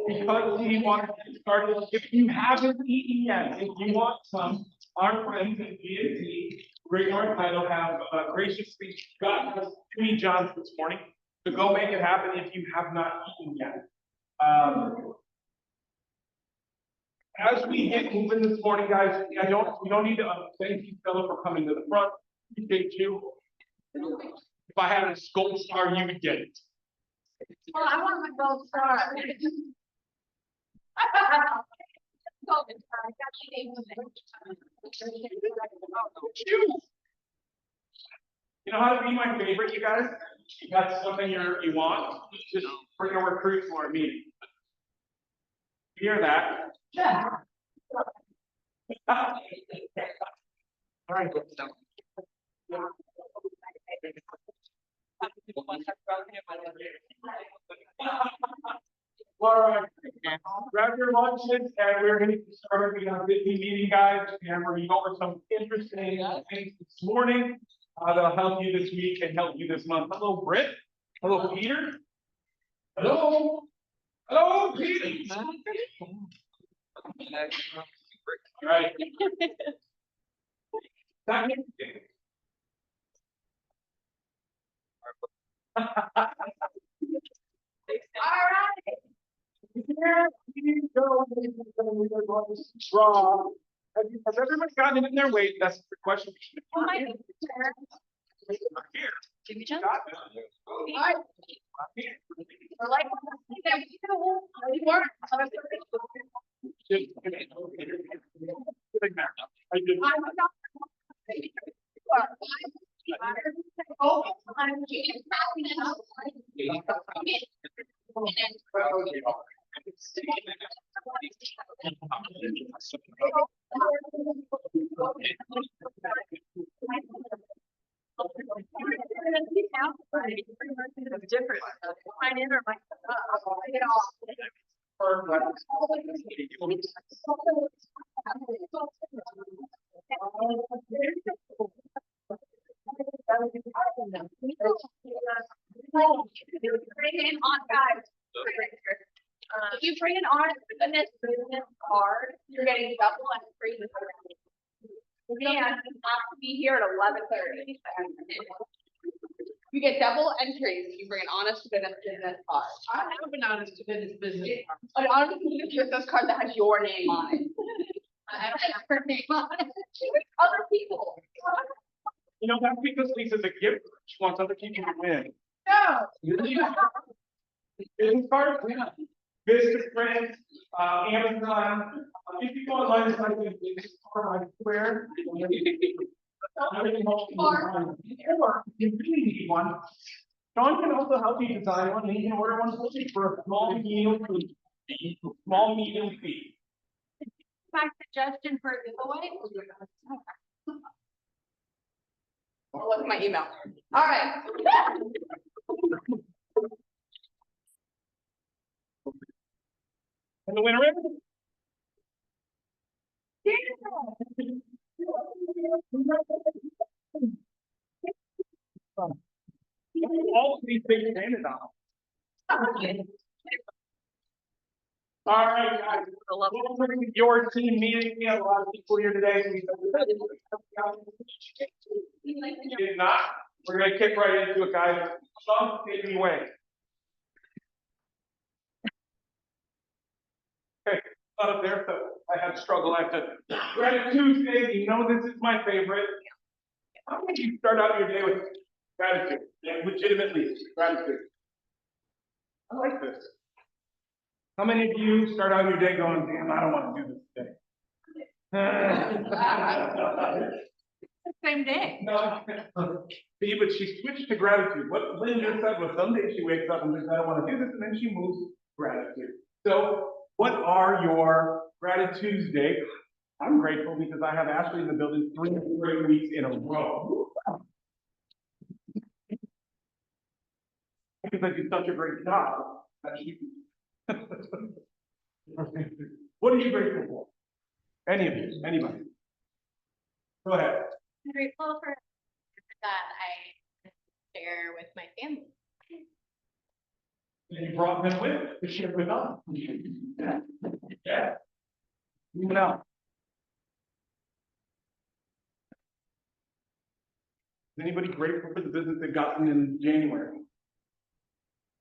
Because we want to get started, if you haven't eaten yet, if you want some, our friends at B&T, Great North Title have graciously gotten us 3 Johns this morning. So go make it happen if you have not eaten yet. As we get moving this morning, guys, we don't need to thank you, Philip, for coming to the front. Appreciate you. If I had a gold star, you would get it. Oh, I want my gold star. You know how to be my favorite, you guys? That's something you want. Just bring a recruit for a meeting. You hear that? Yeah. All right. All right. Grab your lunches, and we're going to start. We have a busy meeting, guys, and we're going to go over some interesting things this morning that'll help you this week and help you this month. Hello, Britt. Hello, Peter. Hello. Hello, Peter. All right. All right. Here we go. Draw. Has everybody gotten it in their weight? That's the question. Oh my Here. Jimmy Jones? Got it. Here. We're like, we weren't. I did. Different. Mine in or mine if you bring an honest business card, you're getting double and free. And you have to be here at 11:30. You get double entries if you bring an honest to goodness business card. I have an honest to goodness business card. An honest to goodness business card that has your name on it. I don't have her name on it. Other people. You know, that's because Lisa's a giver. She wants other people to win. No. Business cards, yeah. Business friends, Amazon. If you go online, it's like Square. Or you really need one. Sean can also help you design one, and you can order one for a small medium fee. Small medium fee. My suggestion for a giveaway. Oh, look at my email. All right. And the winner is? All these things handed on. All right, guys. Welcome to your team meeting. We have a lot of people here today. If not, we're going to kick right into it, guys. Sean, take me away. Okay, not up there, so I had to struggle. I have to. Gratitude Tuesday. You know this is my favorite. How would you start out your day with gratitude? Like legitimately, gratitude. I like this. How many of you start out your day going, damn, I don't want to do this today? Same day. No, see, but she switched to gratitude. What Linda said was some days she wakes up and says, I don't want to do this, and then she moves to gratitude. So, what are your gratitude Tuesday? I'm grateful because I have Ashley in the building 3 straight weeks in a row. Because I do such a great job. What are you grateful for? Any of you, anybody? Go ahead. I'm grateful for that I share with my family. And you brought them with to share with us. Yeah. Yeah. Moving out. Is anybody grateful for the business they've gotten in January?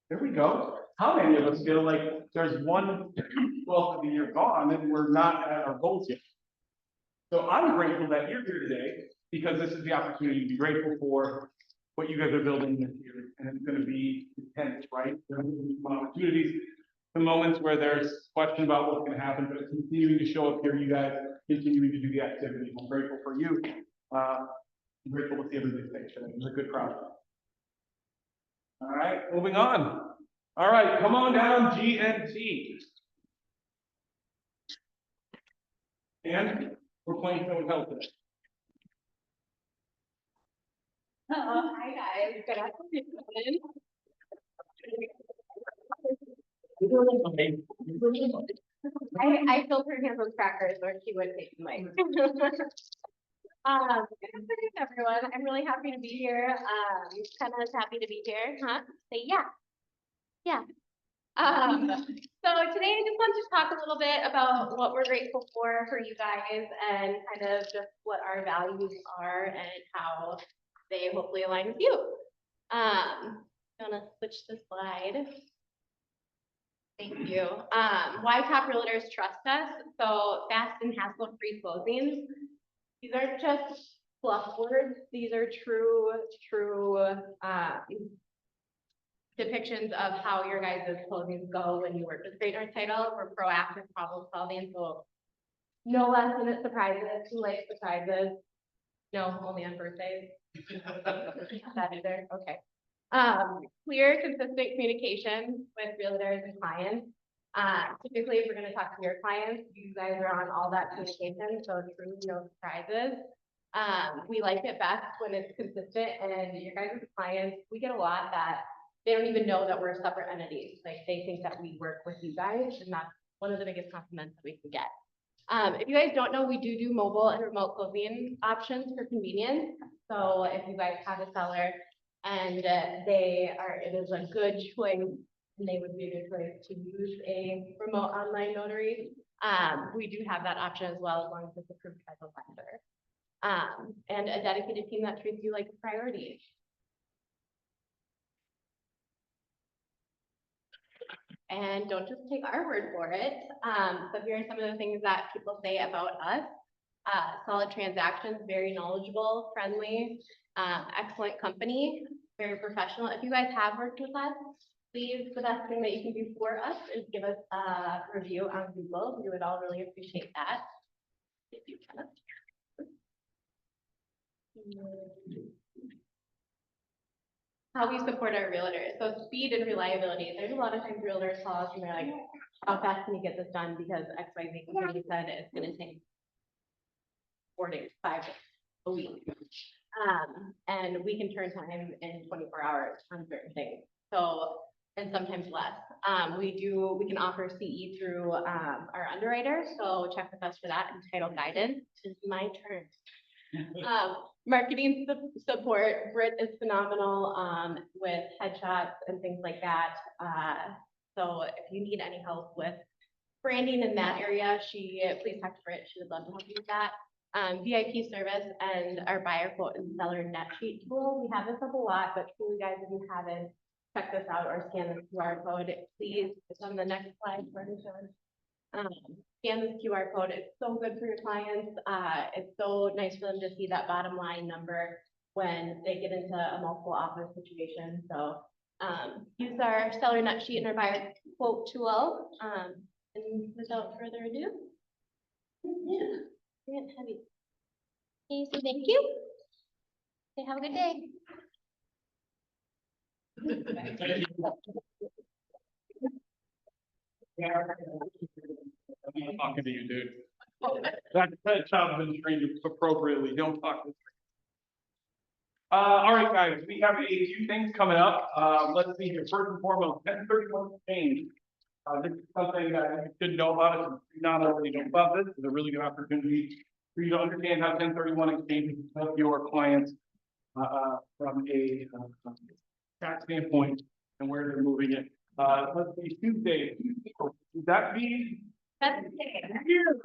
There we go. How many of us feel like there's 1/12 of the year gone and we're not at our goals yet? So I'm grateful that you're here today because this is the opportunity to be grateful for what you guys are building this year. And it's going to be intense, right? There will be some opportunities, some moments where there's question about what's going to happen, but continuing to show up here, you guys continuing to do the activity. I'm grateful for you. I'm grateful to see everybody's face today. It was a good crowd. All right, moving on. All right, come on down, GNT. And we're playing Phone Health today. Hi guys, good afternoon. I filled her hands with crackers or she would take the mic. Good afternoon, everyone. I'm really happy to be here. Kind of happy to be here, huh? Say yeah. Yeah. So today I just want to talk a little bit about what we're grateful for you guys and kind of just what our values are and how they hopefully align with you. I'm gonna switch the slide. Thank you. Why top realtors trust us? So fast and hassle-free closings. These aren't just fluff words. These are true depictions of how your guys' closings go when you work with Great North Title. We're proactive problem solving, so no last minute surprises, too late surprises. No, only on birthdays. That either, okay. Clear, consistent communication with realtors and clients. Typically, if we're gonna talk to your clients, you guys are on all that communication, so truly no surprises. We like it best when it's consistent and your guys' clients, we get a lot that they don't even know that we're separate entities. Like they think that we work with you guys, and that's one of the biggest compliments that we can get. If you guys don't know, we do mobile and remote closing options for convenience. So if you guys have a seller and it is a good choice, and they would be a good choice to use a remote online notary, we do have that option as well, as long as it's approved by the lender. And a dedicated team that treats you like a priority. And don't just take our word for it. So here are some of the things that people say about us. Solid transactions, very knowledgeable, friendly, excellent company, very professional. If you guys have worked with us, please, the best thing that you can do for us is give us a review on Google. We would all really appreciate that. If you can. How we support our realtors. So speed and reliability. There's a lot of times realtors call us and they're like, how fast can you get this done? Because XYZ company said it's gonna take 4 days, 5 days, a week. And we can turn time in 24 hours on certain things. So, and sometimes less. We can offer CE through our underwriter. So check with us for that and title guidance. It's my turn. Marketing support. Britt is phenomenal with headshots and things like that. So if you need any help with branding in that area, please talk to Britt. She would love to help you with that. VIP service and our buyer quote and seller net sheet tool. We have this up a lot, but truly guys, if you haven't checked this out or scan this QR code, please, it's on the next slide. Scan this QR code. It's so good for your clients. It's so nice for them to see that bottom line number when they get into a multiple offer situation. So use our seller net sheet and our buyer quote tool. And without further ado, heavy. Okay, so thank you. Okay, have a good day. I'm not talking to you, dude. That child's been trained appropriately. Don't talk to me. All right, guys, we have a few things coming up. Let's see here. First and foremost, 1031 exchange. This is something that you should know about. If you not already know about this, it's a really good opportunity for you to understand how 1031 exchanges help your clients from a tax standpoint and where they're moving it. Let's see, Tuesday, would that be That's it. here?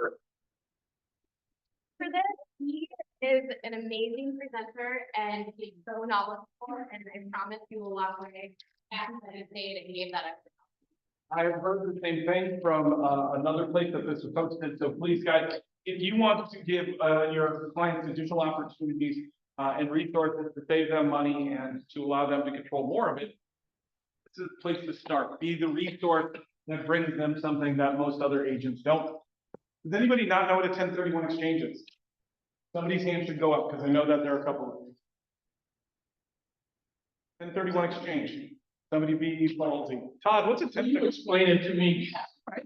For this, he is an amazing presenter and he's so knowledgeable and I promise you will love what I asked him to say and gave that up. I have heard the same thing from another place that this was hosted, so please, guys, if you want to give your clients additional opportunities and resources to save them money and to allow them to control more of it, this is the place to start. Be the resource that brings them something that most other agents don't. Does anybody not know what a 1031 exchange is? Somebody's hand should go up because I know that there are a couple of you. 1031 exchange. Somebody be ballsy. Todd, what's a 1031? Explain it to me. I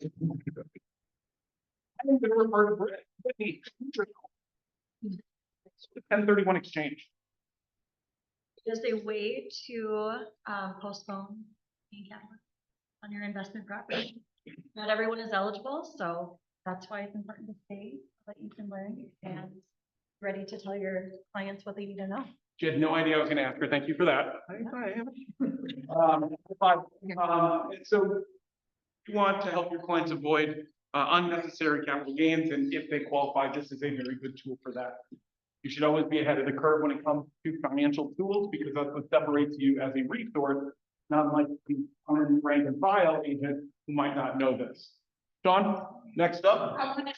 haven't been referred to Britt. Brittany. 1031 exchange. Is a way to postpone paying capital on your investment property. Not everyone is eligible, so that's why it's important to stay, so that you can learn and ready to tell your clients what they need to know. She had no idea I was gonna ask her. Thank you for that. So you want to help your clients avoid unnecessary capital gains, and if they qualify, this is a very good tool for that. You should always be ahead of the curve when it comes to financial tools, because that's what separates you as a resource, not like the rank and file agent who might not know this. Sean, next up. I'm gonna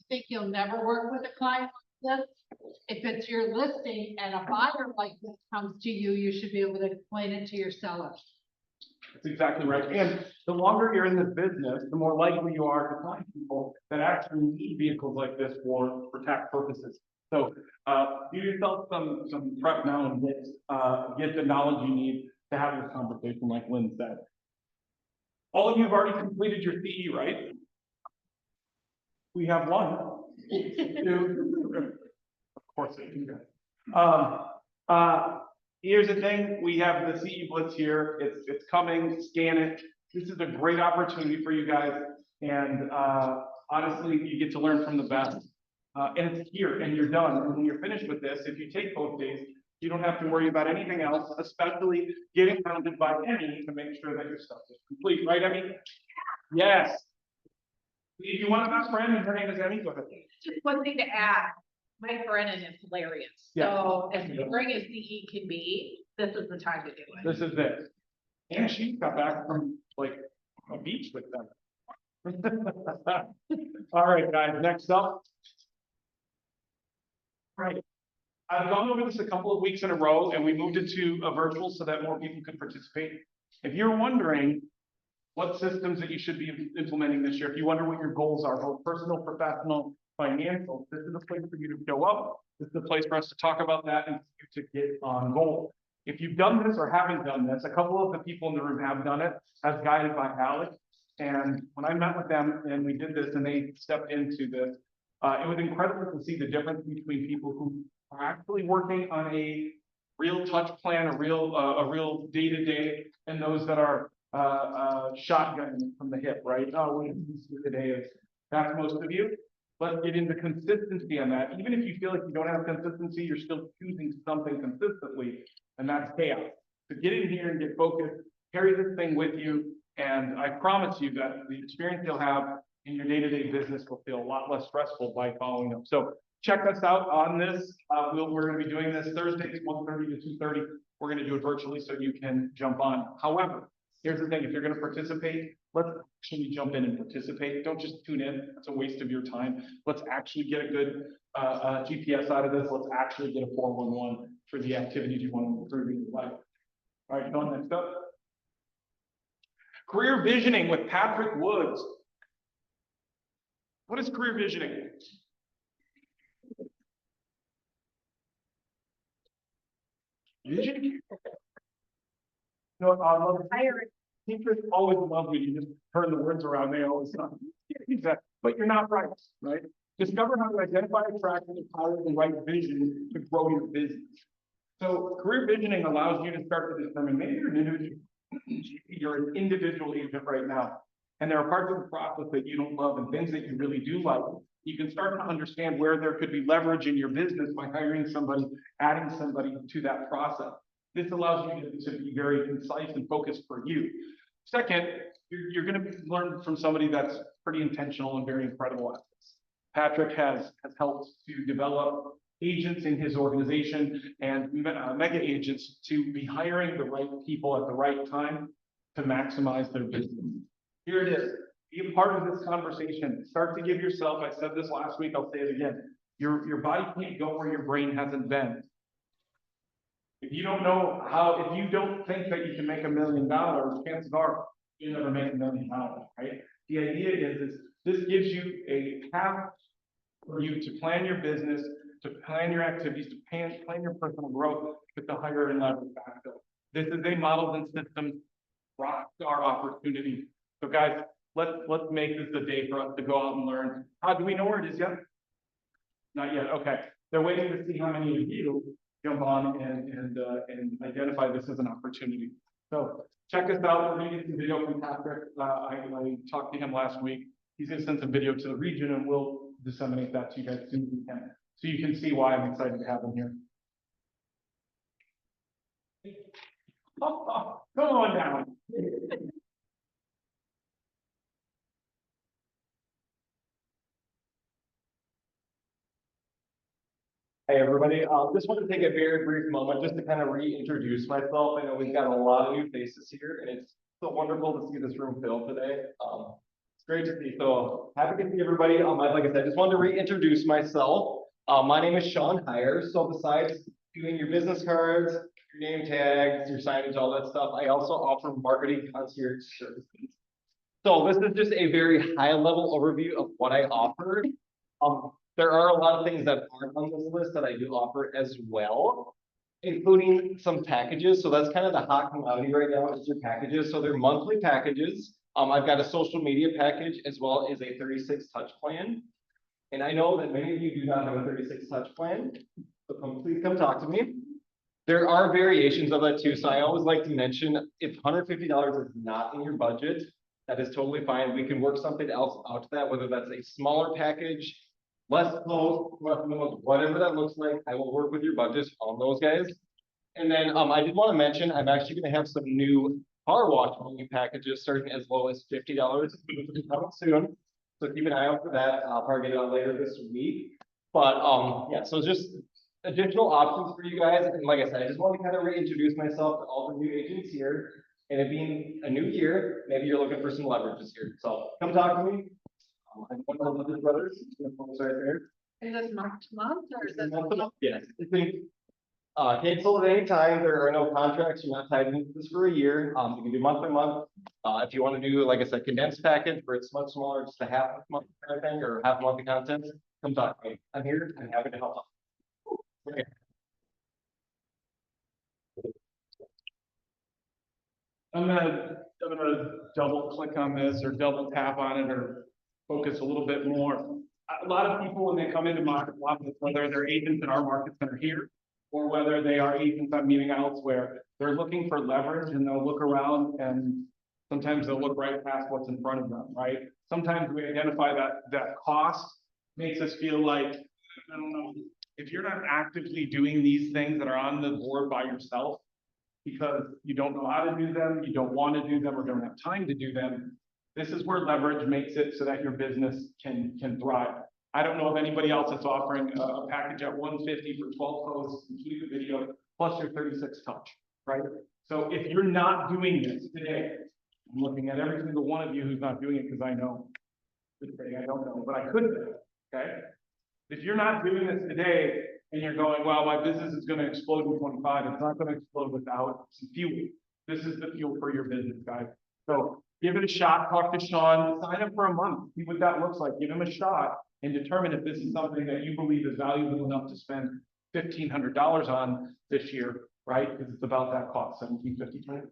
think you'll never work with a client like this. If it's your listing and a buyer like this comes to you, you should be able to explain it to your seller. That's exactly right. And the longer you're in this business, the more likely you are to find people that actually need vehicles like this for tax purposes. So, do yourself some prep now and get the knowledge you need to have this conversation, like Lynn said. All of you have already completed your CE, right? We have one. Two. Of course I do that. Here's the thing, we have the CE Blitz here, it's coming, scan it. This is a great opportunity for you guys, and honestly, you get to learn from the best. And it's here, and you're done, and when you're finished with this, if you take both days, you don't have to worry about anything else, especially getting hounded by Emmy to make sure that your stuff is complete, right, Emmy? Yes. If you want a best friend, and her name is Emmy, go ahead. Just one thing to add, Mike Brennan is hilarious. Yeah. So as boring as DE can be, this is the time to do it. This is it. And she got back from like a beach with them. All right, guys, next up. Right. I've gone over this a couple of weeks in a row and we moved it to a virtual so that more people could participate. If you're wondering what systems that you should be implementing this year, if you wonder what your goals are, both personal, professional, financial, this is the place for you to show up. This is the place for us to talk about that and for you to get on goal. If you've done this or haven't done this, a couple of the people in the room have done it, as guided by Alex. And when I met with them and we did this and they stepped into this, it was incredible to see the difference between people who are actually working on a real touch plan, a real day-to-day, and those that are shotgunning from the hip, right? Oh, what today is, that's most of you. Let's get into consistency on that. Even if you feel like you don't have consistency, you're still choosing something consistently, and that's chaos. So get in here and get focused, carry this thing with you, and I promise you that the experience you'll have in your day-to-day business will feel a lot less stressful by following them. So check us out on this. We're going to be doing this Thursdays, 1:30 to 2:30. We're going to do it virtually so you can jump on. However, here's the thing, if you're going to participate, let's actually jump in and participate. Don't just tune in. It's a waste of your time. Let's actually get a good GPS out of this. Let's actually get a 411 for the activities you want to improve in your life. All right, going next up. Career visioning with Patrick Woods. What is career visioning? Vision? No, I love it. Teachers always love when you just turn the words around. They always say, exactly. But you're not right, right? Discover how to identify, attract, and empower the right vision to grow your business. So career visioning allows you to start to determine, maybe you're an individual agent right now, and there are parts of the process that you don't love and things that you really do like. You can start to understand where there could be leverage in your business by hiring somebody, adding somebody to that process. This allows you to be very concise and focused for you. Second, you're gonna learn from somebody that's pretty intentional and very incredible at this. Patrick has helped to develop agents in his organization and mega agents to be hiring the right people at the right time to maximize their business. Here it is. Be a part of this conversation. Start to give yourself, I said this last week, I'll say it again. Your body can't go where your brain hasn't been. If you don't know how, if you don't think that you can make $1 million, chances are you'll never make $1 million, right? The idea is this gives you a path for you to plan your business, to plan your activities, to plan your personal growth with the higher and leverage backfill. This is a models and systems rock star opportunity. So guys, let's make this a day for us to go out and learn. How do we know where it is yet? Not yet. Okay. They're waiting to see how many of you jump on and identify this as an opportunity. So check us out. We're getting some video from Patrick. I talked to him last week. He's going to send some video to the region, and we'll disseminate that to you guys as soon as we can, so you can see why I'm excited to have him here. Come on down. Hey, everybody. Just want to take a very brief moment just to kind of reintroduce myself. I know we've got a lot of new faces here, and it's so wonderful to see this room filled today. It's great to see. So happy to see everybody. Like I said, I just wanted to reintroduce myself. My name is Sean Heyer. So besides doing your business cards, your name tags, your signage, all that stuff, I also offer marketing concierge services. So this is just a very high level overview of what I offer. There are a lot of things that aren't on this list that I do offer as well, including some packages. So that's kind of the hot commodity right now is your packages. So they're monthly packages. I've got a social media package as well as a 36 touch plan. And I know that many of you do not have a 36 touch plan, so please come talk to me. There are variations of that too. So I always like to mention if $150 is not in your budget, that is totally fine. We can work something else out to that, whether that's a smaller package, less close, whatever that looks like. I will work with your budgets on those guys. And then I did want to mention I'm actually going to have some new car wash only packages starting as low as $50 coming soon. So keep an eye out for that. I'll probably get it out later this week. But yeah, so just additional options for you guys. And like I said, I just want to kind of reintroduce myself to all the new agents here. And it being a new year, maybe you're looking for some leverages here. So come talk to me. I'm one of the brothers. Right there. Is this month to month or is it? Yes, I think cancel at any time. There are no contracts. You're not tied into this for a year. You can do month by month. If you want to do, like I said, condensed package where it's much smaller, just a half month kind of thing or half month of content, come talk to me. I'm here. I'm happy to help. Okay. I'm gonna double click on this or double tap on it or focus a little bit more. A lot of people, when they come into market, whether they're agents in our market center here, or whether they are agents I'm meeting elsewhere, they're looking for leverage and they'll look around and sometimes they'll look right past what's in front of them, right? Sometimes we identify that cost makes us feel like, I don't know, if you're not actively doing these things that are on the board by yourself, because you don't know how to do them, you don't want to do them, or don't have time to do them, this is where leverage makes it so that your business can thrive. I don't know of anybody else that's offering a package at 150 for 12 posts, including the video, plus your 36 touch, right? So if you're not doing this today, I'm looking at every single one of you who's not doing it because I know. I don't know, but I could do it, okay? If you're not doing this today and you're going, well, my business is going to explode in 25, it's not going to explode without some fuel. This is the fuel for your business, guys. So give it a shot, talk to Sean, sign up for a month, see what that looks like, give him a shot and determine if this is something that you believe is valuable enough to spend $1,500 on this year, right? Because it's about that cost, $1,750.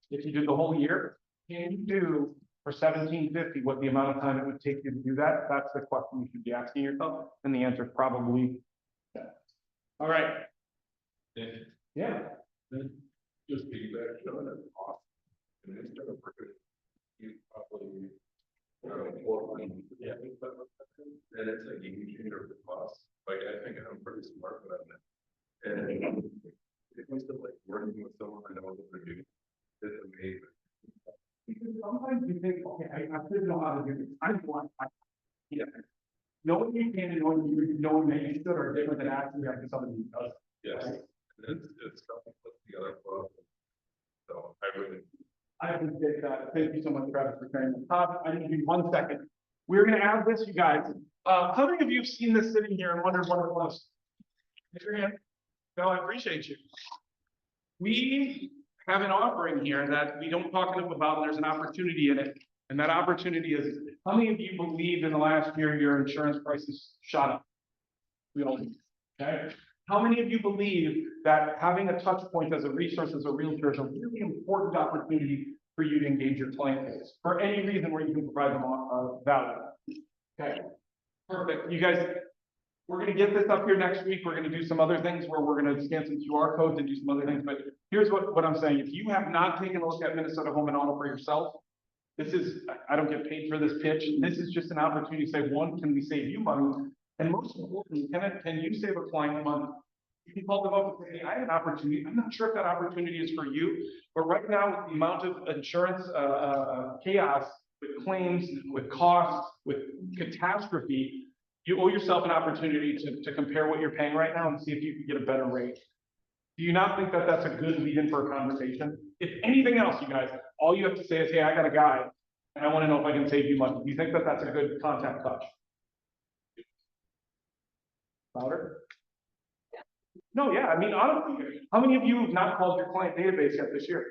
If you do the whole year, can you do for $1,750 what the amount of time it would take you to do that? That's the question you should be asking yourself. And the answer is probably yes. All right. Yeah. Just feedback, showing it off. And it's gonna work it. You probably, yeah. And it's a game changer for cost. Like, I think I'm pretty smart about it. And it comes to like working with someone I know what they're doing. It's amazing. sometimes you think, okay, I should know how to do this, I want, yeah. Knowing you can and knowing that you should are different than actually having somebody who does. Yes, it's something put together for, so I really. I appreciate that. Thank you so much, Travis, for sharing that. Todd, I need you 1 second. We're gonna add this, you guys. How many of you have seen this sitting here and wondered what it was? Raise your hand. No, I appreciate you. We have an offering here that we don't talk enough about, and there's an opportunity in it. And that opportunity is, how many of you believe in the last year your insurance prices shot up? We all do, okay? How many of you believe that having a touch point as a resource, as a realtor, is a really important opportunity for you to engage your client base for any reason where you can provide them value? Okay, perfect. You guys, we're gonna get this up here next week. We're gonna do some other things where we're gonna scan some QR codes and do some other things. But here's what I'm saying. If you have not taken a look at Minnesota Home and Auto for yourself, this is, I don't get paid for this pitch. This is just an opportunity to say, one, can we save you money? And most importantly, can you save a client money? You can call them up and say, hey, I have an opportunity. I'm not sure if that opportunity is for you, but right now with the amount of insurance chaos, with claims, with costs, with catastrophe, you owe yourself an opportunity to compare what you're paying right now and see if you can get a better rate. Do you not think that that's a good lead-in for a conversation? If anything else, you guys, all you have to say is, hey, I got a guy, and I want to know if I can save you money. Do you think that that's a good contact touch? Louder? No, yeah, I mean, honestly, how many of you have not called your client database yet this year?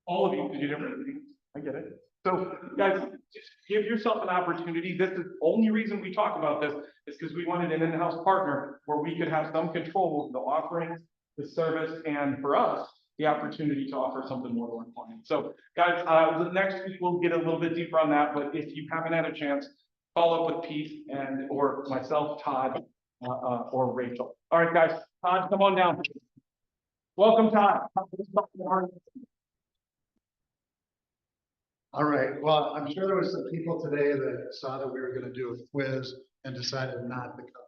All of you, because you didn't really, I get it. So, guys, just give yourself an opportunity. This is the only reason we talk about this is because we wanted an in-house partner where we could have some control of the offerings, the service, and for us, the opportunity to offer something more to our clients. So, guys, the next week we'll get a little bit deeper on that, but if you haven't had a chance, follow up with Pete and or myself, Todd, or Rachel. All right, guys, Todd, come on down. Welcome, Todd. All right, well, I'm sure there was some people today that saw that we were gonna do a quiz and decided not to come.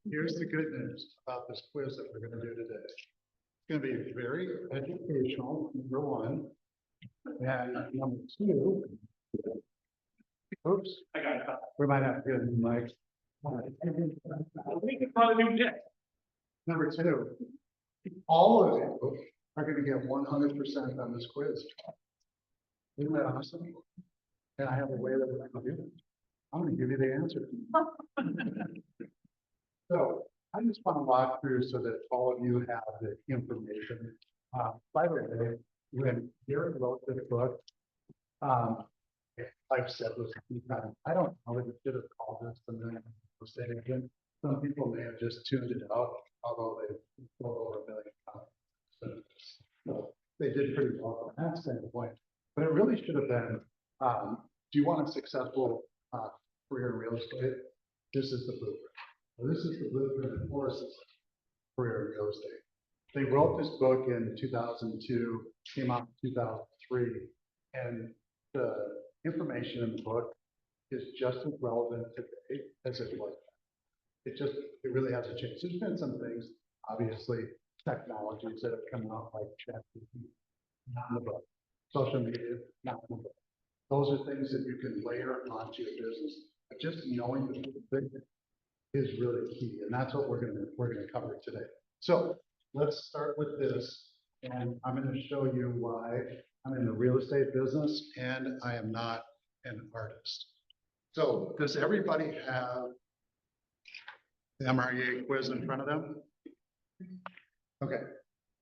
Here's the good news about this quiz that we're gonna do today. It's gonna be very educational, number one. And number two. Oops, I got it. we might have to get a new mic. We can probably do it. Number two, all of you are gonna get 100% on this quiz. Isn't that awesome? And I have a way that we're gonna do it. I'm gonna give you the answer. So I just want to walk through so that all of you have the information. By the way, when Gary wrote this book, I've said this a few times, I don't know if we should have called this the Million Real Estate Agent. Some people may have just tuned it out, although they sold over 1 million copies. So they did pretty well from that standpoint. But it really should have been, do you want a successful career in real estate? This is the blueprint. Well, this is the blueprint for a career in real estate. They wrote this book in 2002, came out in 2003, and the information in the book is just as relevant today as it was. It really hasn't changed. There's been some things, obviously, technologies that have come out like ChatGPT, not in the book. Social media, not in the book. Those are things that you can layer onto your business. But just knowing the big is really key, and that's what we're gonna cover today. So let's start with this, and I'm gonna show you why I'm in the real estate business and I am not an artist. So does everybody have the MREA quiz in front of them? Okay,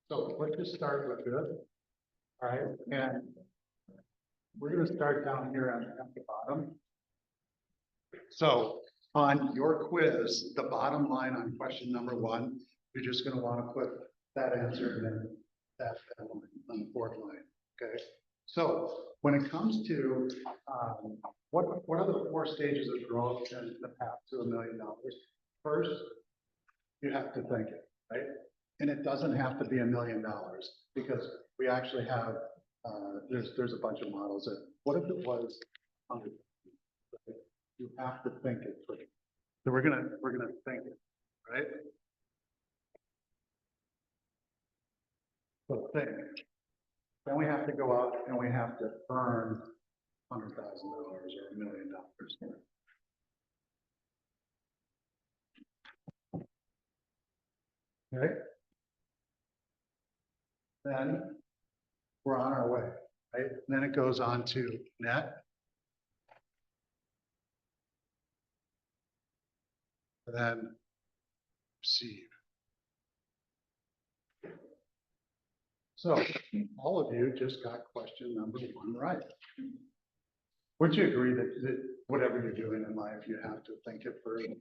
so let's just start with this. All right, and we're gonna start down here at the bottom. So on your quiz, the bottom line on question number 1, you're just gonna wanna put that answer and then that line on the 4th line, okay? So when it comes to, what are the 4 stages of growth and the path to $1 million? First, you have to think it, right? And it doesn't have to be $1 million because we actually have, there's a bunch of models that, what if it was 100? You have to think it through. So we're gonna think it, right? So think. Then we have to go out and we have to earn $100,000 or $1 million. Okay? Then we're on our way, right? Then it goes on to net. And then receive. So all of you just got question number 1 right. Would you agree that whatever you're doing in life, you have to think it through?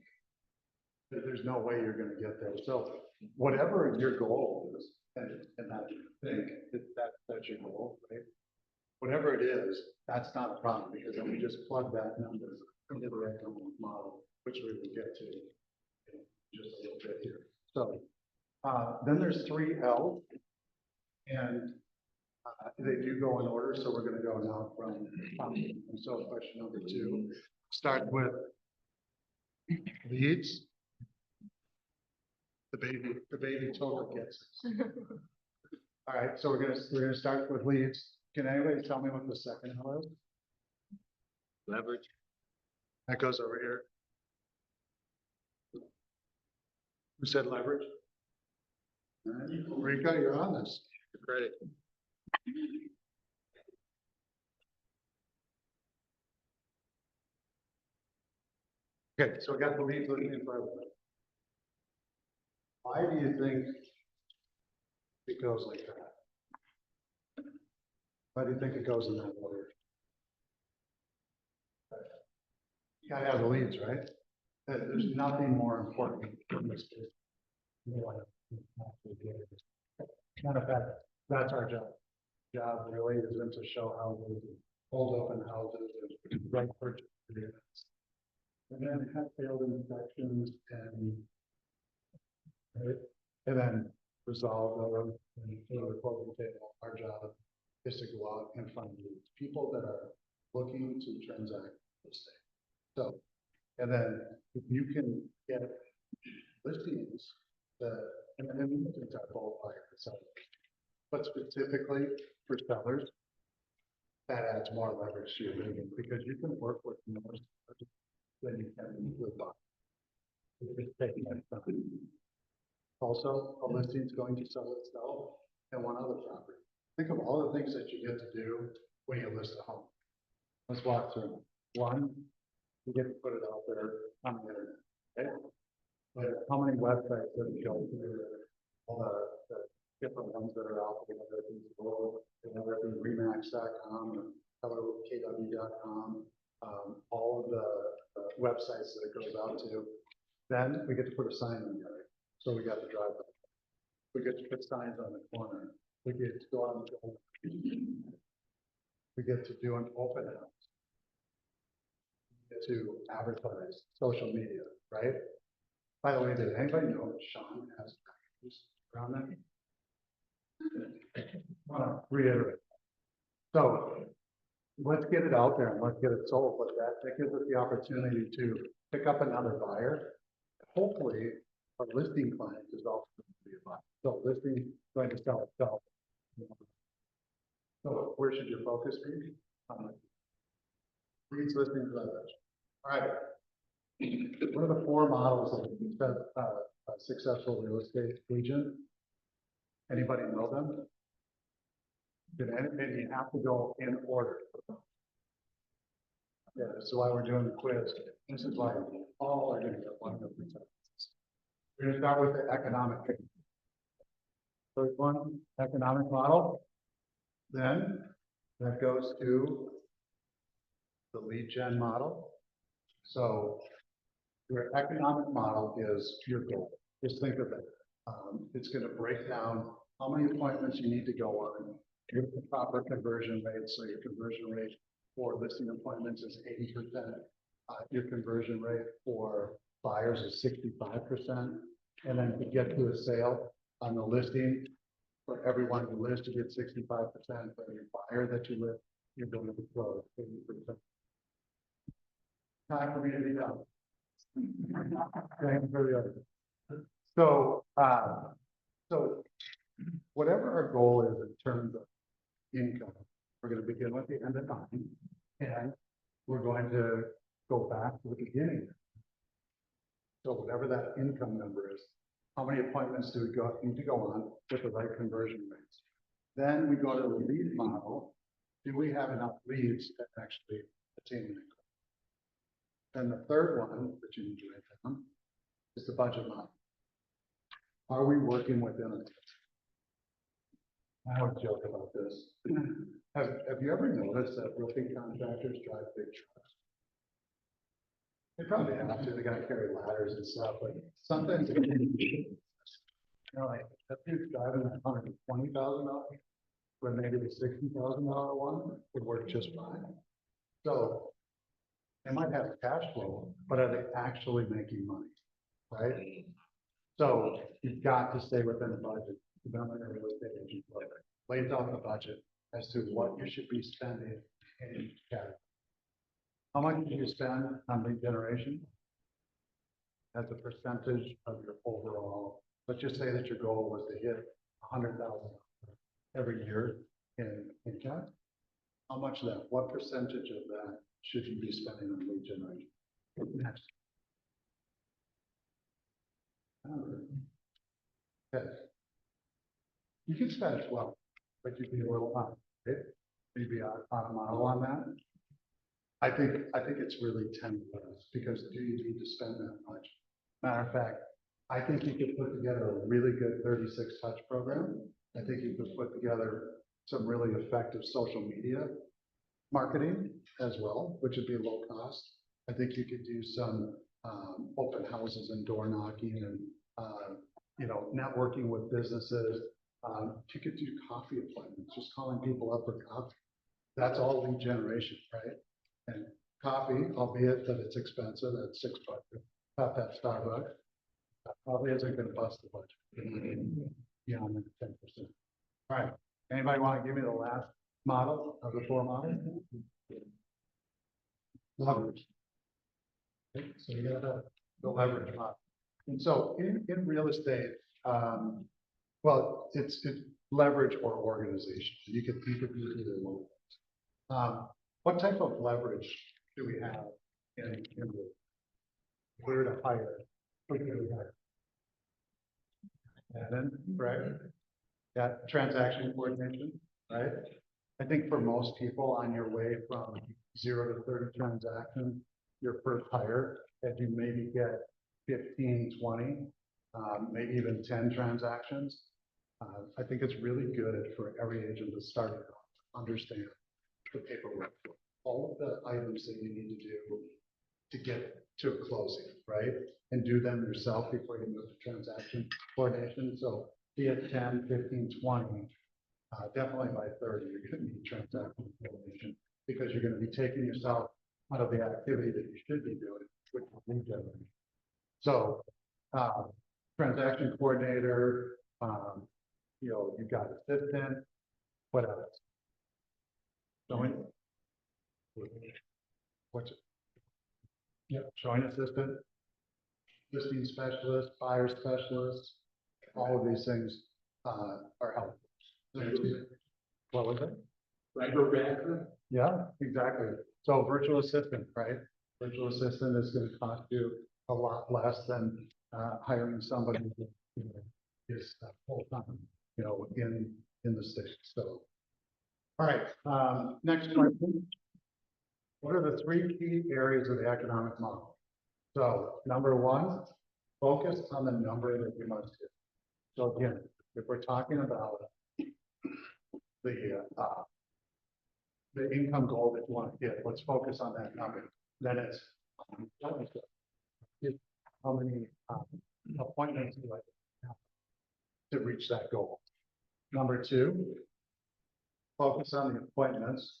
That there's no way you're gonna get there. So whatever your goal is, and that think that's your goal, right? Whatever it is, that's not a problem, because then we just plug that number into the economic model, which we will get to in just a little bit here. So then there's 3 L, and they do go in order, so we're gonna go now from, and so question number 2, start with leads. The baby total gets it. All right, so we're gonna start with leads. Can anybody tell me what the second L is? Leverage. That goes over here. Who said leverage? All right, Rika, you're on this. Credit. Okay, so we got the leads looking in front of us. Why do you think it goes like that? Why do you think it goes in that order? You gotta have the leads, right? There's nothing more important than this. Matter of fact, that's our job. Job really isn't to show houses, hold open houses, and rent purchase agreements. And then have failed inspections and then resolve them and go to the closing table. Our job is to go out and find people that are looking to transact real estate. So, and then if you can get listings that, and then it's our both buyer and seller. But specifically for sellers, that adds more leverage to your business, because you can work with more sellers than you can with buyers. It's taking that stuff. Also, a listing is going to sell itself and one other property. Think of all the things that you get to do when you list a home. Let's walk through them. 1, you get to put it out there on the internet. Okay? But how many websites have you go through? All the different ones that are out there, whether it be Google, whether it be Remax.com or HelloKW.com, all of the websites that it goes out to. Then we get to put a sign in there. So we got the driveway. We get to put signs on the corner. We get to go on the corner. We get to do an open house. We get to advertise social media, right? By the way, did anybody know that Sean has around that? I want to reiterate. So let's get it out there and let's get it sold. But that gives us the opportunity to pick up another buyer. Hopefully, our listing client is also going to be a buyer. So listing is going to sell itself. So where should your focus be? Leads, listings, leverage. All right. What are the 4 models of a successful real estate agent? Anybody know them? Maybe you have to go in order. Yeah, this is why we're doing the quiz. This is why all are going to get 100%. We're going to start with the economic. First one, economic model. Then that goes to the lead gen model. So your economic model is your goal. Just think of it. It's going to break down how many appointments you need to go on, your proper conversion rate. So your conversion rate for listing appointments is 80%. Your conversion rate for buyers is 65%. And then to get to a sale on the listing, for everyone who lists, you get 65%. For your buyer that you list, you're going to be close 80%. Time for me to be done. Thank you for the other. So, so whatever our goal is in terms of income. We're gonna begin with the end of 9, and we're going to go back to the beginning. So whatever that income number is, how many appointments do we need to go on with the right conversion rates? Then we go to the lead model. Do we have enough leads that actually attain the income? Then the third one that you need to write down is the budget model. Are we working within it? I would joke about this. Have you ever noticed that roofing contractors drive big trucks? They probably have to, they gotta carry ladders and stuff, but sometimes. You know, like, that dude's driving that $120,000, when maybe the $60,000 one would work just fine. So. They might have cash flow, but are they actually making money, right? So you've got to stay within the budget. You've been like a real estate agent, lays out the budget as to what you should be spending in each category. How much do you spend on lead generation? As a percentage of your overall, let's just say that your goal was to hit 100,000 every year in income. How much of that, what percentage of that should you be spending on lead generation? Next. Okay. You can spend it well, but you'd be a little high, right? Maybe on a model on that. I think it's really 10 less, because do you need to spend that much? Matter of fact, I think you could put together a really good 36 touch program. I think you could put together some really effective social media marketing as well, which would be low cost. I think you could do some open houses and door knocking and networking with businesses. You could do coffee appointments, just calling people up for coffee. That's all lead generation, right? And coffee, albeit that it's expensive at $6, not that Starbucks, that probably isn't going to bust the budget beyond the 10%. All right, anybody want to give me the last model of the 4 models? Leverage. Okay, so you got the leverage model. And so in real estate, well, it's leverage or organization. You could use either one. What type of leverage do we have in where to hire? Who do we hire? And then, right? That transaction coordination, right? I think for most people on your way from 0 to 30 transactions, your first hire, that you maybe get 15, 20, maybe even 10 transactions. I think it's really good for every agent to start to understand the paperwork, all of the items that you need to do to get to a closing, right? And do them yourself before you move to transaction coordination. So be it 10, 15, 20, definitely by 30, you're going to need transaction coordination, because you're going to be taking yourself out of the activity that you should be doing, which is lead generation. So transaction coordinator, you've got assistant, what else? Showing. What's it? Yep, showing assistant, listing specialist, buyer specialist, all of these things are helpful. What was it? Microbanker? Yeah, exactly. So virtual assistant, right? Virtual assistant is going to cost you a lot less than hiring somebody who is full time, in the state. So, all right. Next question. What are the 3 key areas of the economic model? So, number 1, focus on the number that you must hit. So again, if we're talking about the income goal that you want to hit, let's focus on that number. Then it's how many appointments do I have to reach that goal. Number 2, focus on the appointments.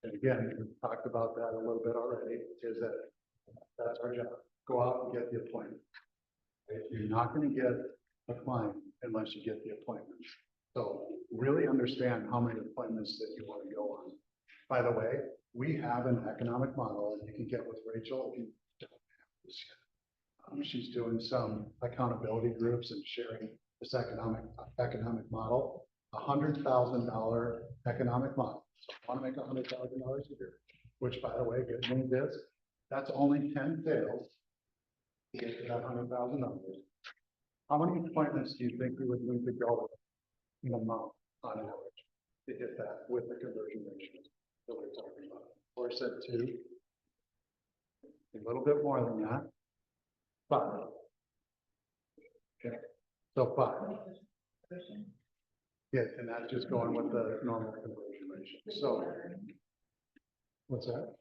And again, we talked about that a little bit already, is that that's our job. Go out and get the appointment. Right? You're not going to get a client unless you get the appointment. So really understand how many appointments that you want to go on. By the way, we have an economic model that you can get with Rachel if you don't have this yet. She's doing some accountability groups and sharing this economic model. $100,000 economic month. So I want to make $100,000 a year, which by the way, good news is, that's only 10 sales to get to that $100,000. How many appointments do you think we would need to go in a month on average to hit that with the conversion ratio that we're talking about? Or said 2, a little bit more than that, 5. Okay, so 5. Yeah, and that's just going with the normal conversion ratio. So, what's that?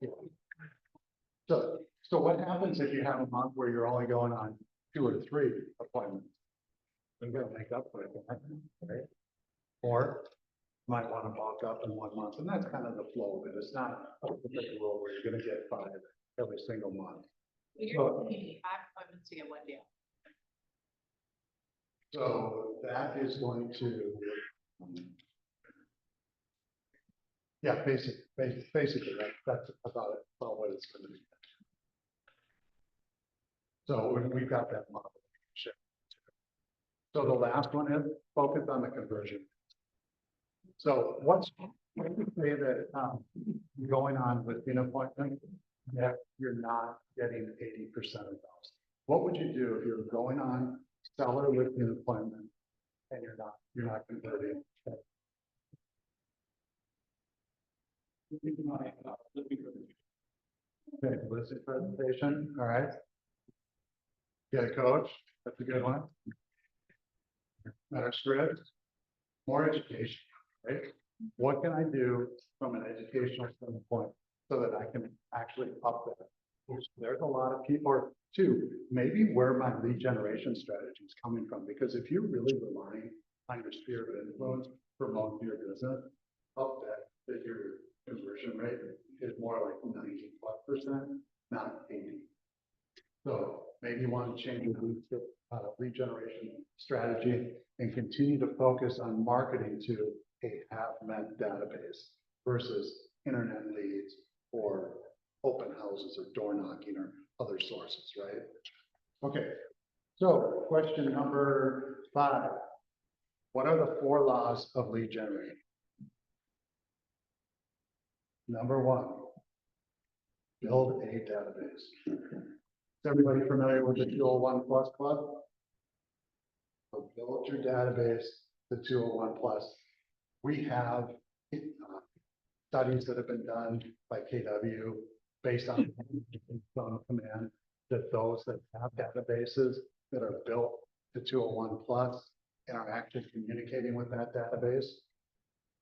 Yeah. So what happens if you have a month where you're only going on 2 or 3 appointments? You're gonna make up for it, right? Or might want to bulk up in 1 month, and that's kind of the flow of it. It's not a particular rule where you're gonna get 5 every single month. You're needing 5 appointments to get 1 deal. So that is going to, yeah, basically, that's about it, about what it's gonna be. So we've got that model. So the last one is focus on the conversion. So what you say that, going on with an appointment, that you're not getting 80% of those? What would you do if you're going on seller with an appointment and you're not converting? Okay, listen presentation, all right. Get a coach, that's a good one. Better script, more education, right? What can I do from an educational standpoint so that I can actually up that? There's a lot of people, or two, maybe where my lead generation strategy is coming from, because if you're really relying on your sphere of influence for most of your business, up that your conversion rate is more like 90+%, not 80. So maybe you want to change your lead generation strategy and continue to focus on marketing to a have-met database versus internet leads or open houses or door knocking or other sources, right? Okay, so question number 5. What are the 4 laws of lead generation? Number 1, build a database. Is everybody familiar with the 201 Plus Club? So build your database, the 201 Plus. We have studies that have been done by KW based on command that those that have databases that are built to 201 Plus and are actually communicating with that database,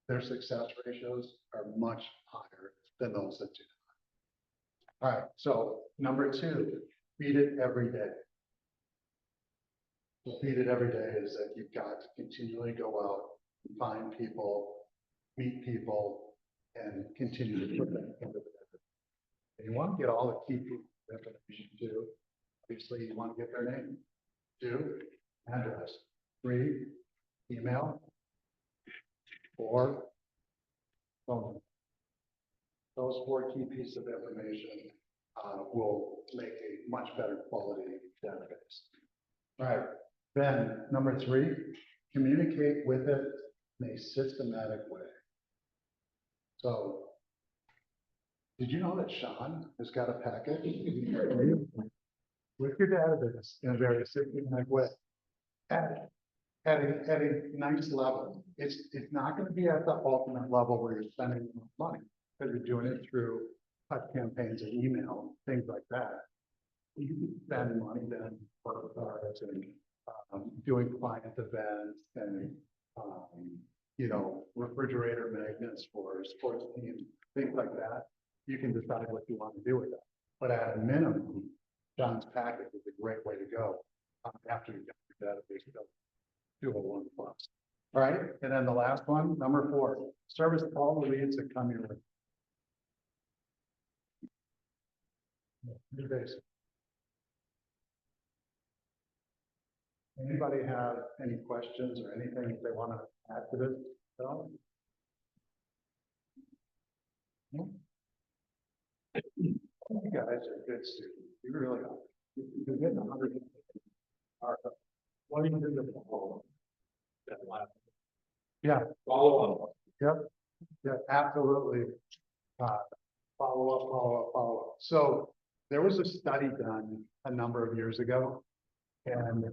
their success ratios are much higher than those that do not. All right, so number 2, feed it every day. So feed it every day is that you've got to continually go out and find people, meet people, and continue to put them into the database. And you want to get all the key people information too. Obviously, you want to get their name, 2, address, 3, email, 4, phone. Those 4 key pieces of information will make a much better quality database. All right, then number 3, communicate with it in a systematic way. So, did you know that Sean has got a packet with your database in a very systematic way? At a nice level. It's not going to be at the ultimate level where you're spending money, because you're doing it through touch campaigns and email, things like that. You can spend money then for cards and doing client events and you know, refrigerator magnets for sports teams, things like that. You can decide what you want to do with that. But at a minimum, John's packet is a great way to go after you get your database built. 201 Plus. All right, and then the last one, number 4, service all the leads that come your way. Pretty basic. Anybody have any questions or anything that they want to add to this? No? No? You guys are good students. You really are. You're getting 100. What do you do with the whole? Yeah, Follow up. yeah, absolutely. Uh, follow up. So there was a study done a number of years ago. And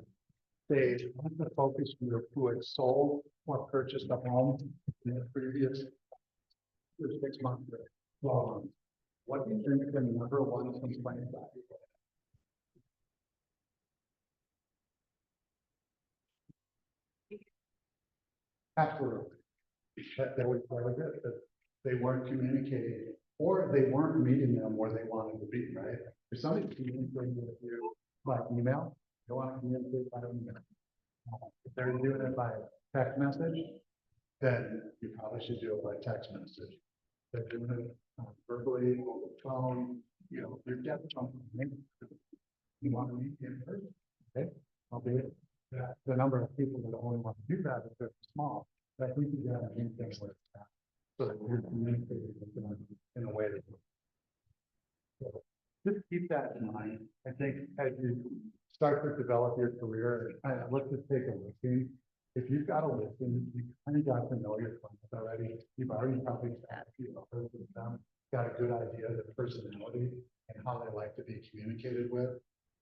they had the focus group who had sold or purchased a home in the previous 6 months. or 12 months. What do you think the number one complaint about? Absolutely. That was it, that they weren't communicating, or they weren't meeting them where they wanted to be, right? If somebody's communicating with you by email, you want to communicate by email. If they're doing it by text message, then you probably should do it by text message. If they're doing it verbally, over the phone, you know, you're getting something. You want to meet in person, okay? Albeit that the number of people that only want to do that is very small, but I think you gotta do things like that. So that you're communicating with them in a way that. So just keep that in mind. I think as you start to develop your career, let's just take a listing. If you've got a listing, you kind of got to know your clients already. You've already probably had a few offers with them, got a good idea of their personality and how they like to be communicated with.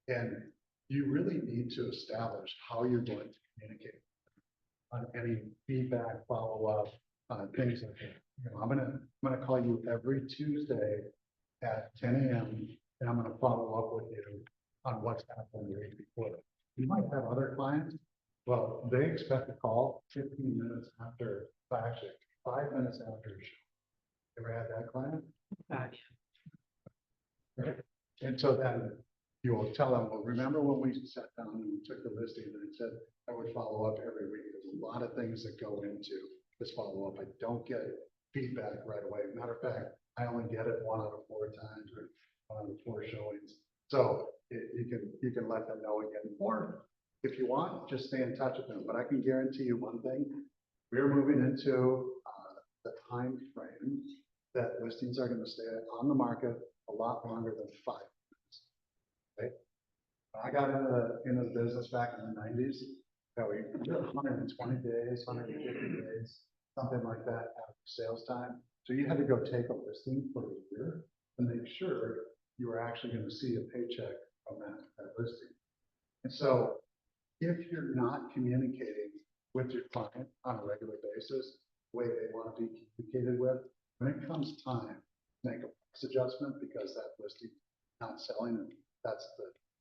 And you really need to establish how you're going to communicate on any feedback, follow-up, things like that. You know, I'm gonna call you every Tuesday at 10 a.m. and I'm gonna follow up with you on what's happened the week before. You might have other clients. Well, they expect a call 15 minutes after, actually 5 minutes after your show. Ever had that client? Right? And so then you will tell them, well, remember when we sat down and we took the listing and I said I would follow up every week. There's a lot of things that go into this follow-up. I don't get feedback right away. Matter of fact, I only get it 1 out of 4 times or 1 out of 4 showings. So you can let them know again. Or if you want, just stay in touch with them. But I can guarantee you one thing: we're moving into the time frame that listings are going to stay on the market a lot longer than 5 minutes. Okay. When I got into the business back in the 90s, we did 120 days, 150 days, something like that after sales time. So you had to go take a listing for a year and make sure you were actually going to see a paycheck from that listing. And so if you're not communicating with your client on a regular basis, the way they want to be communicated with, when it comes time to make a price adjustment because that listing not selling, and that's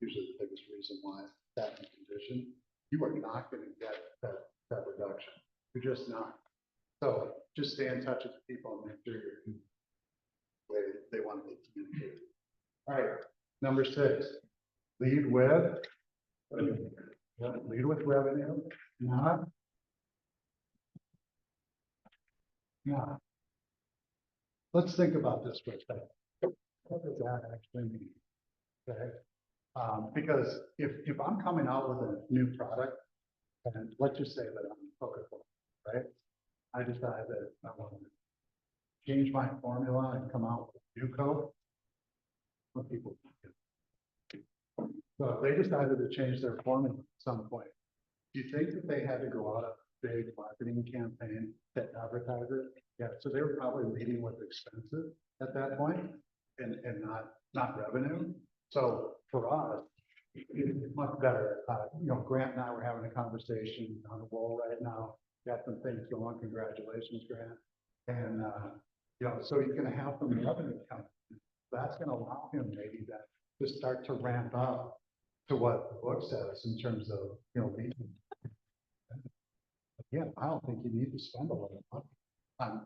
usually the biggest reason why that's in condition, you are not going to get that reduction. You're just not. So just stay in touch with the people and make sure you're the way they want to be communicated. All right, number 6, lead with revenue, not. Let's think about this for a second. What does that actually mean? Okay. Because if I'm coming out with a new product, and let's just say that I'm Coca-Cola, right? I decide that I want to change my formula and come out with new Coke. What people do. So they decided to change their formula at some point. Do you think that they had to go out a big marketing campaign to advertise it? Yeah, so they were probably leading with expenses at that point and not revenue. So for us, it's much better. You know, Grant and I were having a conversation on the wall right now. Got some things going. Congratulations, Grant. And you know, so he's going to have some revenue coming. That's going to allow him maybe to start to ramp up to what the book says in terms of, you know, leading. Again, I don't think you need to spend a lot of money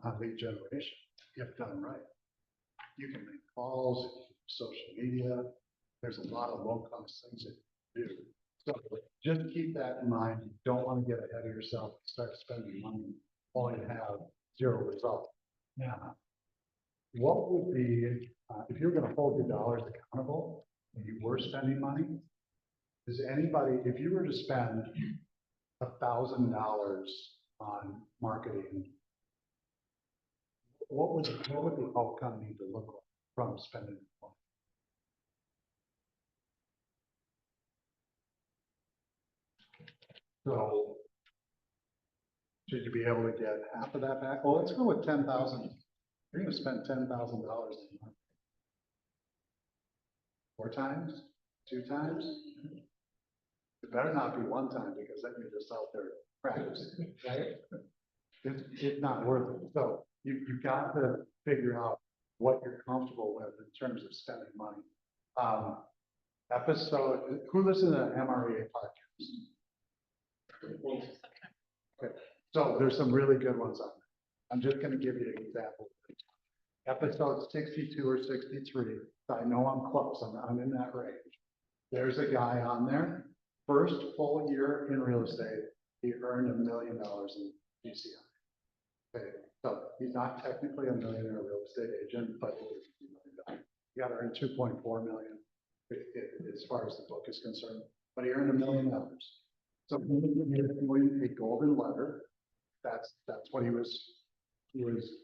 on lead generation if done right. You can make calls, social media. There's a lot of low-cost things that you do. So just keep that in mind. You don't want to get ahead of yourself and start spending money only to have 0 result. Now, what would be, if you're going to hold your dollars accountable and you were spending money, is anybody, if you were to spend $1,000 on marketing, what would the outcome need to look like from spending money? So Should you be able to get half of that back? Well, let's go with 10,000. You're gonna spend $10,000 a month. 4 times, 2 times? It better not be 1 time, because then you're just out there practicing, right? It's not worth it. So you've got to figure out what you're comfortable with in terms of spending money. Episode, who listens to MREA podcast? Okay, so there's some really good ones on there. I'm just gonna give you an example. Episode 62 or 63, I know I'm close, I'm in that range. There's a guy on there, first full year in real estate, he earned $1 million in GCI. Okay, so he's not technically a millionaire real estate agent, but he gets $1 million. He got to earn 2.4 million as far as the book is concerned, but he earned $1 million. So when a golden letter, that's what he was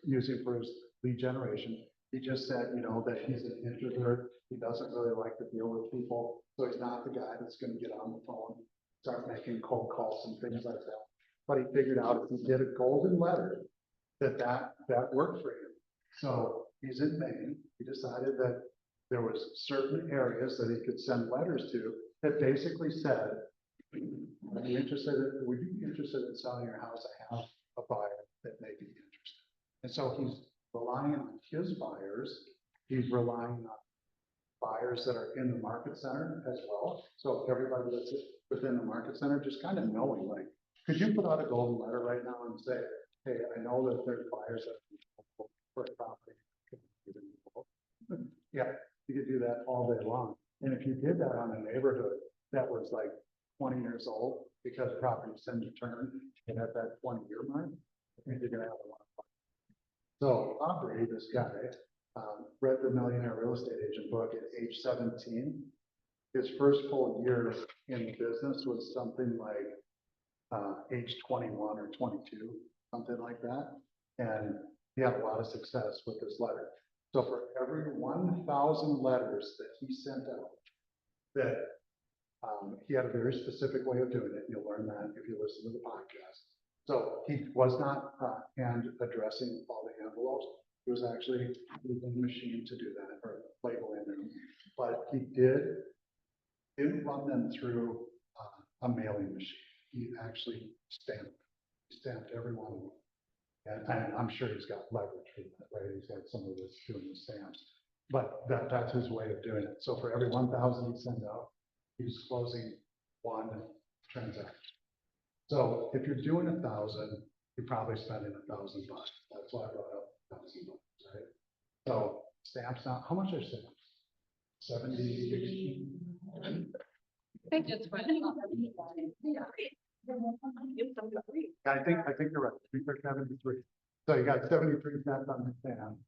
using for his lead generation. He just said, you know, that he's an introvert. He doesn't really like to deal with people. So he's not the guy that's going to get on the phone, start making cold calls and things like that. But he figured out if he did a golden letter, that worked for him. So he's in Maine. He decided that there was certain areas that he could send letters to that basically said, would you be interested in selling your house? I have a buyer that may be interested. And so he's relying on his buyers. He's relying on buyers that are in the market center as well. So everybody that's within the market center, just kind of knowing, like, could you put out a golden letter right now and say, hey, I know that there's buyers that for a property. Yeah, you could do that all day long. And if you did that on a neighborhood that was like 20 years old, because properties tend to turn and at that 20-year mark, I think you're gonna have a lot of fun. So Aubrey, this guy, read the Millionaire Real Estate Agent book at age 17. His first full year in the business was something like age 21 or 22, something like that. And he had a lot of success with this letter. So for every 1,000 letters that he sent out, that he had a very specific way of doing it. You'll learn that if you listen to the podcast. So he was not hand addressing all the envelopes. He was actually using a machine to do that, or labeling them. But he didn't run them through a mailing machine. He actually stamped every one of them. And I'm sure he's got leverage for that, right? He's got some of this doing the stamps. But that's his way of doing it. So for every 1,000 he sent out, he's closing 1 transaction. So if you're doing 1,000, you're probably spending $1,000. That's why I brought up $1,000, right? So stamps now, how much are stamps? 70. I think it's right. I think you're right. I think they're 73. So you got 73 stamps on the stamp.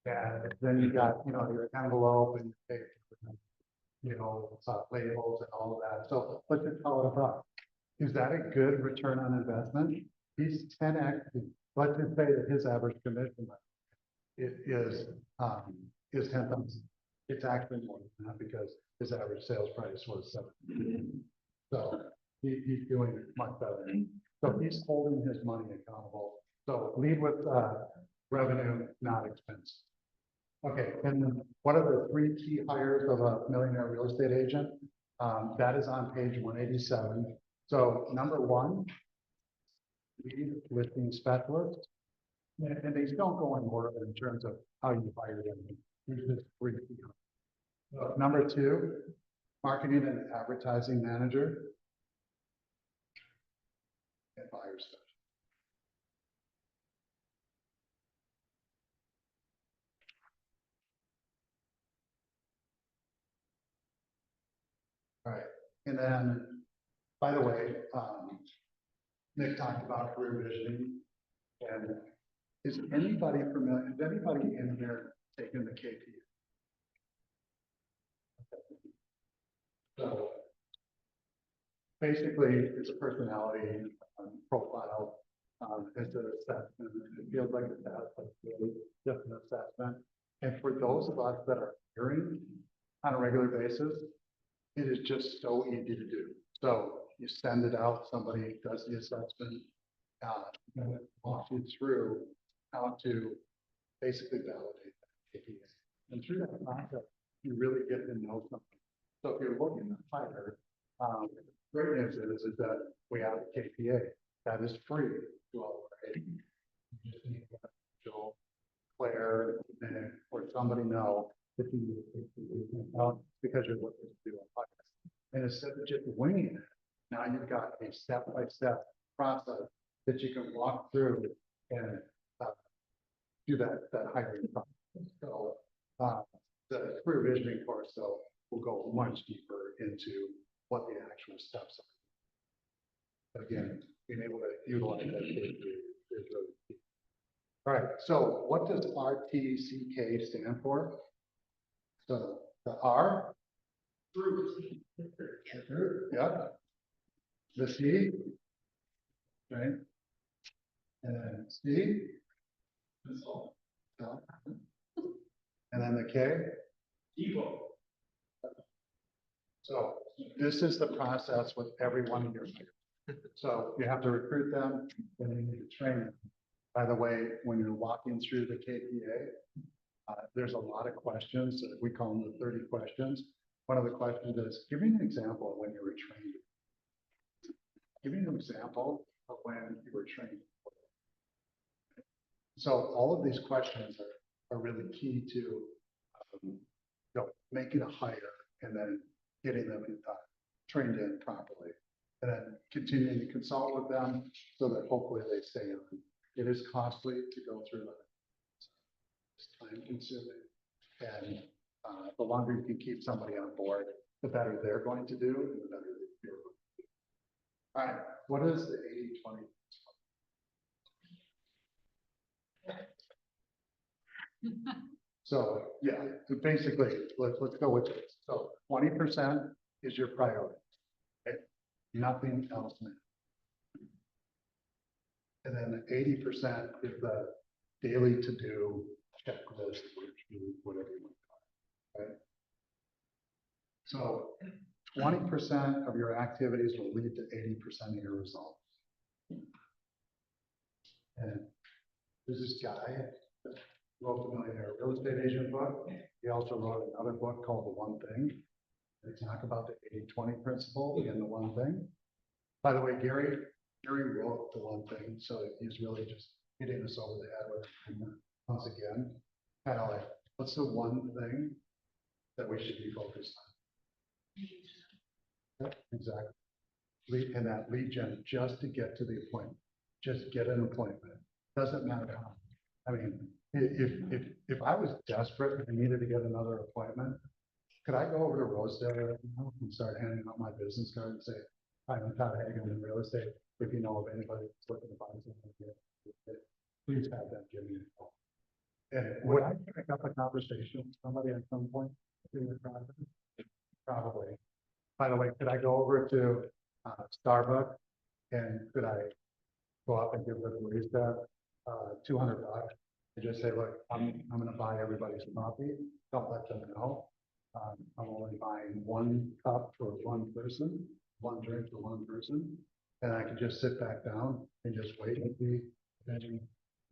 And then you got, you know, your envelope and your paper, you know, labels and all of that. So let's just call it a buck. Is that a good return on investment? He's 10x. Let's just say that his average commission is 10,000. It's actually more than that because his average sales price was 7. So he's doing much better. So he's holding his money accountable. So lead with revenue, not expense. Okay, and then what are the 3 key hires of a millionaire real estate agent? That is on page 187. So number 1, lead listing specialist. And these don't go in order in terms of how you hire them. These are just 3 key hires. Number 2, marketing and advertising manager. And buyer specialist. All right, and then, by the way, Nick talked about career visioning, and is anybody familiar, is anybody in here taking the KP? So basically, it's a personality profile. It's an assessment. It feels like a test, but it's really just an assessment. And for those of us that are hearing on a regular basis, it is just so easy to do. So you send it out, somebody does the assessment, and it walks you through how to basically validate that KPI. And through that process, you really get to know something. So if you're looking to hire, great news is that we have a KPA that is free to all of our agents. You just need to show Claire and or somebody know that you need to because you're looking to do a hire. And instead of just winging it, now you've got a step-by-step process that you can walk through and do that hiring process. So the career visioning course, though, will go much deeper into what the actual steps are. Again, being able to utilize that data is really key. All right, so what does RTCK stand for? So the R? Yeah. The C? Right? And then C? So. And then the K? Evo. So this is the process with every one of your hires. So you have to recruit them, and you need to train them. By the way, when you're walking through the KPA, there's a lot of questions. We call them the 30 questions. One of the questions is, give me an example of when you were trained. Give me an example of when you were trained. So all of these questions are really key to making a hire and then getting them trained in properly. And then continuing to consult with them so that hopefully they stay on. It is costly to go through that. It's time consuming. And the longer you can keep somebody on board, the better they're going to do and the better you're going to do. All right, what is the 80-20? So yeah, basically, let's go with this. So 20% is your priority. Okay? Nothing else matters. And then 80% is the daily to-do checklist, whatever you want to call it. Right? So 20% of your activities will lead to 80% of your results. And there's this guy that wrote the Millionaire Real Estate Agent book. He also wrote another book called The One Thing. They talk about the 80-20 principle and the one thing. By the way, Gary wrote The One Thing, so he's really just hitting us over the head with it once again. Kind of like, what's the one thing that we should be focused on? Yep, exactly. And that lead gen just to get to the appointment. Just get an appointment. Doesn't matter how. I mean, if I was desperate and needed to get another appointment, could I go over to Rosedale right now and start handing out my business card and say, I'm Todd Hagan in real estate. If you know of anybody that's looking to buy something, please have them give me a call. And would I pick up a conversation with somebody at some point in the process? Probably. By the way, could I go over to Starbucks and could I go up and give the barista $200 and just say, look, I'm going to buy everybody's coffee. Don't let them know. I'm only buying one cup for one person, one drink for one person. And I can just sit back down and just wait and see if any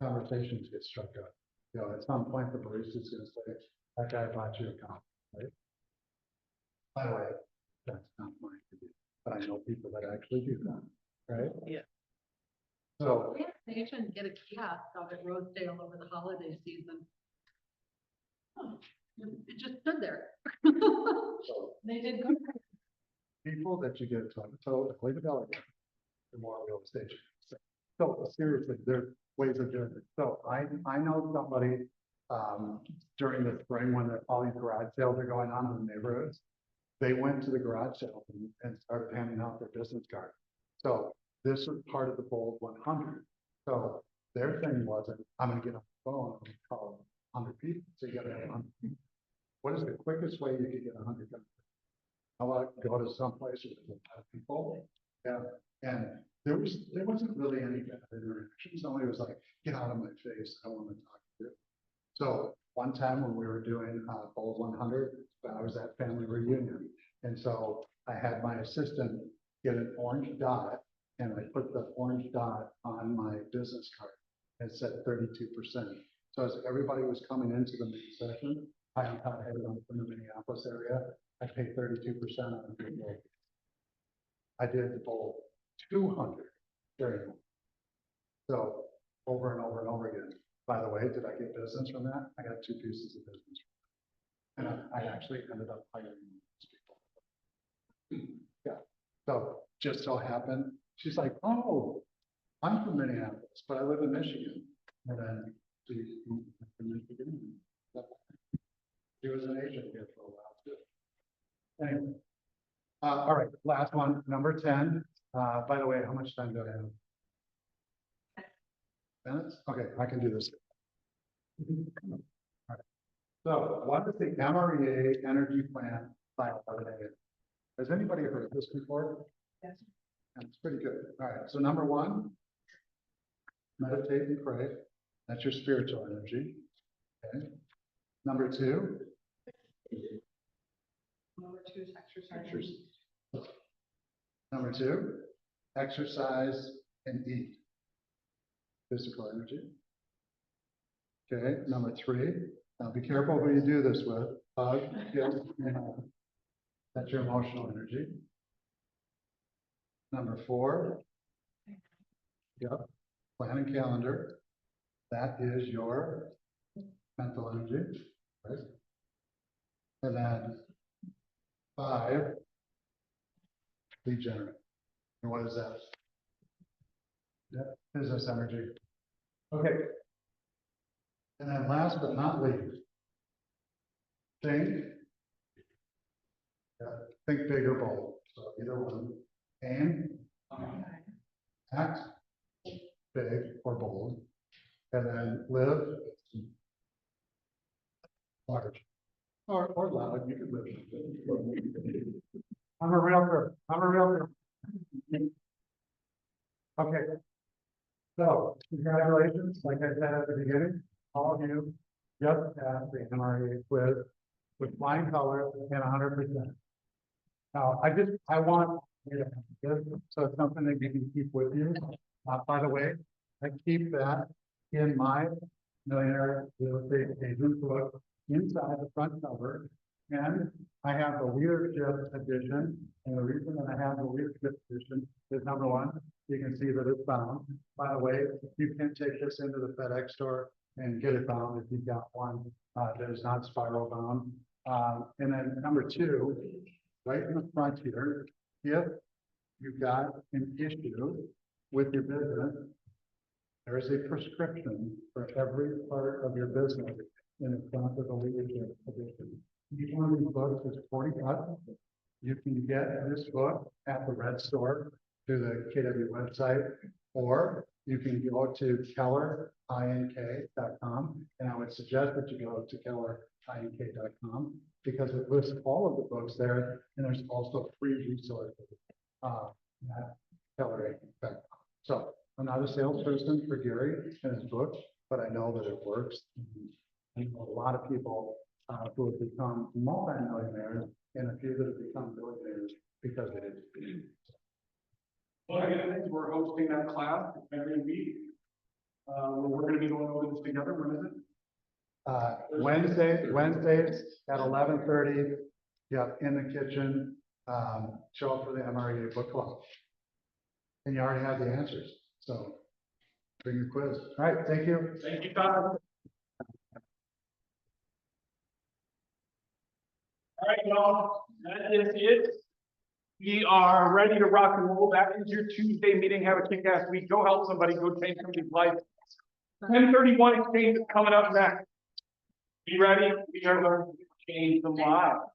conversations get struck up. You know, at some point, the barista is going to say, that guy bought you a coffee, right? By the way, that's not mine to do, but I know people that actually do that, right? Yeah. So They should get a kiosk out at Rosedale over the holiday season. Oh, it just stood there. So They did good. people that you get to, so leave it out again, the more real estate. So seriously, there's ways of doing it. So I know somebody during the spring when all these garage sales are going on in the neighborhoods, they went to the garage sale and started handing out their business cards. So this was part of the Bold 100. So their thing wasn't, I'm going to get on the phone and call 100 people. So you got to have 100 people. What is the quickest way you could get 100 people? How about go to some place with a lot of people? Yeah. And there wasn't really any bad interactions. Only it was like, get out of my face. I want to talk to you. So one time when we were doing Bold 100, I was at family reunion. And so I had my assistant get an orange dot and I put the orange dot on my business card. It said 32%. So as everybody was coming into the main session, I am Todd Hayward, I'm from the Minneapolis area. I paid 32% on the bowl. I did the bowl 200 during it. So over and over and over again. By the way, did I get business from that? I got 2 pieces of business. And I actually ended up hiring these people. Yeah. So just so happened, she's like, oh, I'm from Minneapolis, but I live in Michigan. And then she moved from Michigan. She was an agent here for a while too. Anyway. All right, last one, number 10. By the way, how much time do I have? Minutes? Okay, I can do this. All right. So what is the MREA energy plan file for today? Has anybody heard of this before? Yes. That's pretty good. All right, so number 1, meditate and pray. That's your spiritual energy. Okay. Number 2. Number 2 is exercise. Exercise. Number 2, exercise and eat. Physical energy. Okay, number 3, now be careful who you do this with. Hug, kiss, and hug. That's your emotional energy. Number 4, yep, plan and calendar. That is your mental energy, right? And then 5, lead generate. And what is that? Yeah, business energy. Okay. And then last but not least, think. Yeah, think big or bold. So either one. Aim. Act big or bold. And then live large. Or loud. You can live. I'm a realtor. Okay. So, congratulations, like I said at the beginning, all of you just passed the MREA quiz with flying colors and 100%. Now, I want you to have this, so it's something that you can keep with you. By the way, I keep that in my Millionaire Real Estate Agent book inside the front cover. And I have the leadership edition, and the reason that I have the leadership edition is number 1, you can see that it's bound. By the way, you can take this into the FedEx store and get it bound if you've got one that is not spiral bound. And then number 2, right in the front here, if you've got an issue with your business, there is a prescription for every part of your business in the front of the leadership edition. Each one of these books is $40. You can get this book at the Red Store through the KW website, or you can go to kellerink.com, and I would suggest that you go to kellerink.com because it lists all of the books there, and there's also free resources at kellerink.com. So I'm not a salesperson for Gary and his books, but I know that it works. I know a lot of people who have become multi-millionaires and a few that have become billionaires because it is. Well, again, we're hosting that class every week. We're gonna be going over this together. When is it? Wednesdays at 11:30. Yep, in the kitchen. Show up for the MREA book club. And you already have the answers. So bring your quiz. All right, thank you. Thank you, Todd. All right, y'all, that is it. We are ready to rock and roll. That is your Tuesday meeting. Have a kick-ass week. Go help somebody. Go change somebody's life. 1031 exchange is coming up next. Be ready. We are going to change the lives.